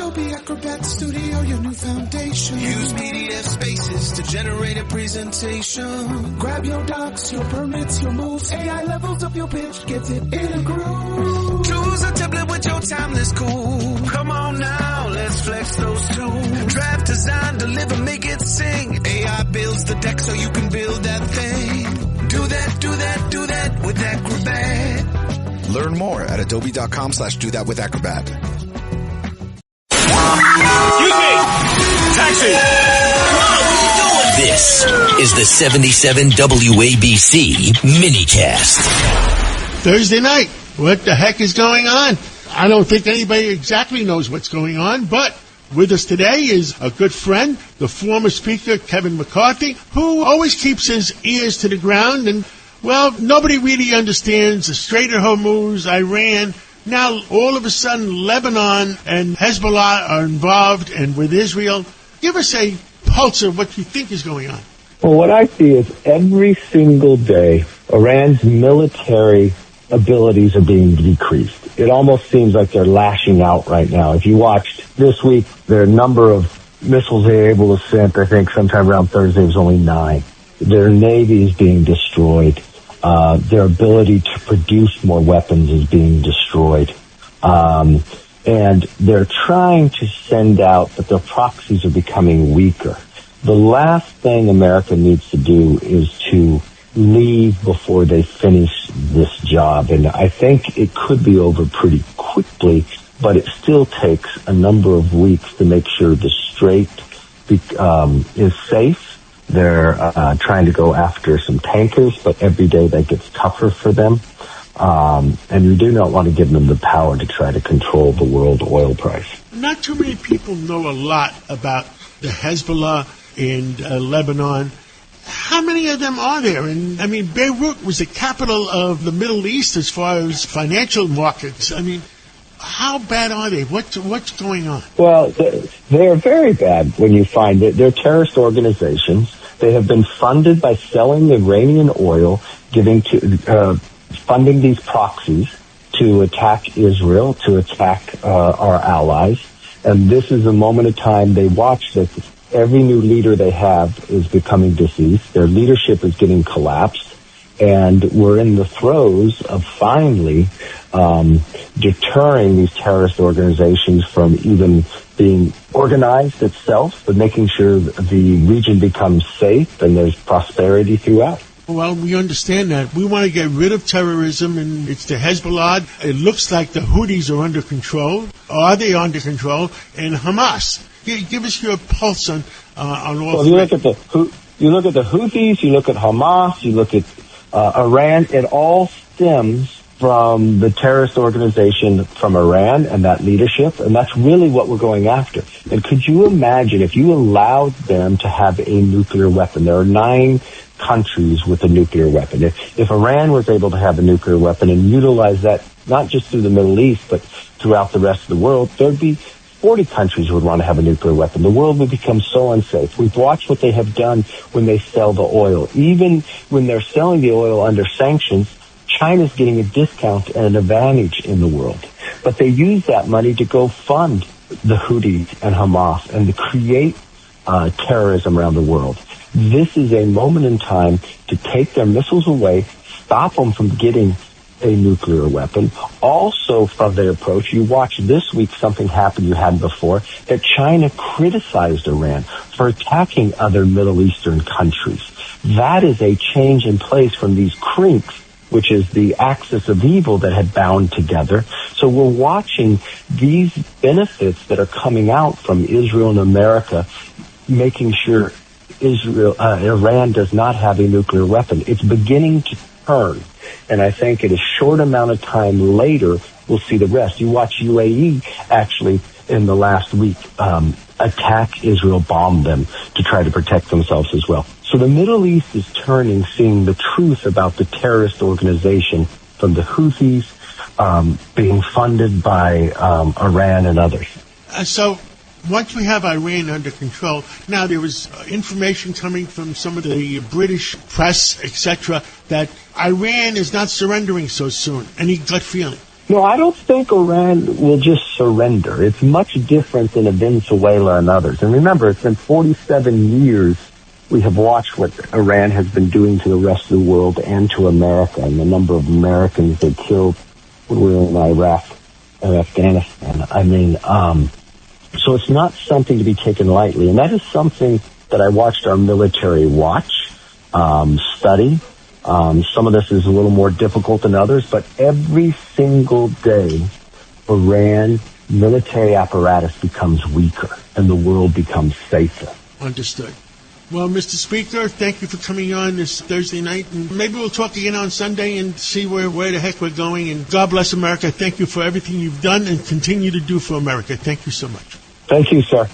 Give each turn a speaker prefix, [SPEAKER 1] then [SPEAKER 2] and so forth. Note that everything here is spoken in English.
[SPEAKER 1] Adobe Acrobat Studio, your new foundation. Use PDF Spaces to generate a presentation. Grab your docs, your permits, your moves. AI levels up your pitch, get it in a groove. Choose a template with your timeless cool. Come on now, let's flex those tools. Draft, design, deliver, make it sing. AI builds the deck so you can build that thing. Do that, do that, do that with Acrobat.
[SPEAKER 2] Learn more at adobe.com/do that with Acrobat.
[SPEAKER 3] Excuse me! Taxi!
[SPEAKER 4] This is the 77 WABC minicast.
[SPEAKER 5] Thursday night. What the heck is going on? I don't think anybody exactly knows what's going on, but with us today is a good friend, the former Speaker, Kevin McCarthy, who always keeps his ears to the ground. And, well, nobody really understands the Strait of Hormuz, Iran. Now, all of a sudden, Lebanon and Hezbollah are involved, and with Israel. Give us a pulse of what you think is going on.
[SPEAKER 6] Well, what I see is every single day, Iran's military abilities are being decreased. It almost seems like they're lashing out right now. If you watched this week, their number of missiles they're able to send, I think sometime around Thursday, was only 9. Their navy is being destroyed. Their ability to produce more weapons is being destroyed. And they're trying to send out, but their proxies are becoming weaker. The last thing America needs to do is to leave before they finish this job. And I think it could be over pretty quickly, but it still takes a number of weeks to make sure the strait is safe. They're trying to go after some tankers, but every day that gets tougher for them. And we do not want to give them the power to try to control the world oil price.
[SPEAKER 5] Not too many people know a lot about the Hezbollah and Lebanon. How many of them are there? And I mean, Beirut was the capital of the Middle East as far as financial markets. I mean, how bad are they? What's going on?
[SPEAKER 6] Well, they're very bad when you find it. They're terrorist organizations. They have been funded by selling Iranian oil, funding these proxies to attack Israel, to attack our allies. And this is a moment of time they watch that every new leader they have is becoming deceased. Their leadership is getting collapsed. And we're in the throes of finally deterring these terrorist organizations from even being organized itself, but making sure the region becomes safe and there's prosperity throughout.
[SPEAKER 5] Well, we understand that. We want to get rid of terrorism, and it's the Hezbollah. It looks like the Houthis are under control. Are they under control? And Hamas. Give us your pulse on all
[SPEAKER 6] well,
[SPEAKER 5] three.
[SPEAKER 6] You look at the Houthis, you look at Hamas, you look at Iran. It all stems from the terrorist organization from Iran and that leadership, and that's really what we're going after. And could you imagine if you allowed them to have a nuclear weapon? There are 9 countries with a nuclear weapon. If Iran was able to have a nuclear weapon and utilize that not just through the Middle East, but throughout the rest of the world, there'd be 40 countries would want to have a nuclear weapon. The world would become so unsafe. We've watched what they have done when they sell the oil. Even when they're selling the oil under sanctions, China's getting a discount and an advantage in the world. But they use that money to go fund the Houthis and Hamas and to create terrorism around the world. This is a moment in time to take their missiles away, stop them from getting a nuclear weapon. Also, from their approach, you watch this week something happen you hadn't before, that China criticized Iran for attacking other Middle Eastern countries. That is a change in place from these crinks, which is the axis of evil that had bound together. So we're watching these benefits that are coming out from Israel and America, making sure Iran does not have a nuclear weapon. It's beginning to turn. And I think in a short amount of time later, we'll see the rest. You watch UAE actually in the last week attack Israel, bomb them to try to protect themselves as well. So the Middle East is turning, seeing the truth about the terrorist organization from the Houthis being funded by Iran and others.
[SPEAKER 5] So once we have Iran under control, now there was information coming from some of the British press, etc., that Iran is not surrendering so soon. Any gut feeling?
[SPEAKER 6] No, I don't think Iran will just surrender. It's much different than in Venezuela and others. And remember, it's been 47 years we have watched what Iran has been doing to the rest of the world and to America, and the number of Americans they killed when we were in Iraq and Afghanistan. I mean, so it's not something to be taken lightly. And that is something that I watched our military watch, study. Some of this is a little more difficult than others, but every single day, Iran military apparatus becomes weaker and the world becomes safer.
[SPEAKER 5] Understood. Well, Mr. Speaker, thank you for coming on this Thursday night. And maybe we'll talk again on Sunday and see where the heck we're going. And God bless America. Thank you for everything you've done and continue to do for America. Thank you so much.
[SPEAKER 6] Thank you, sir.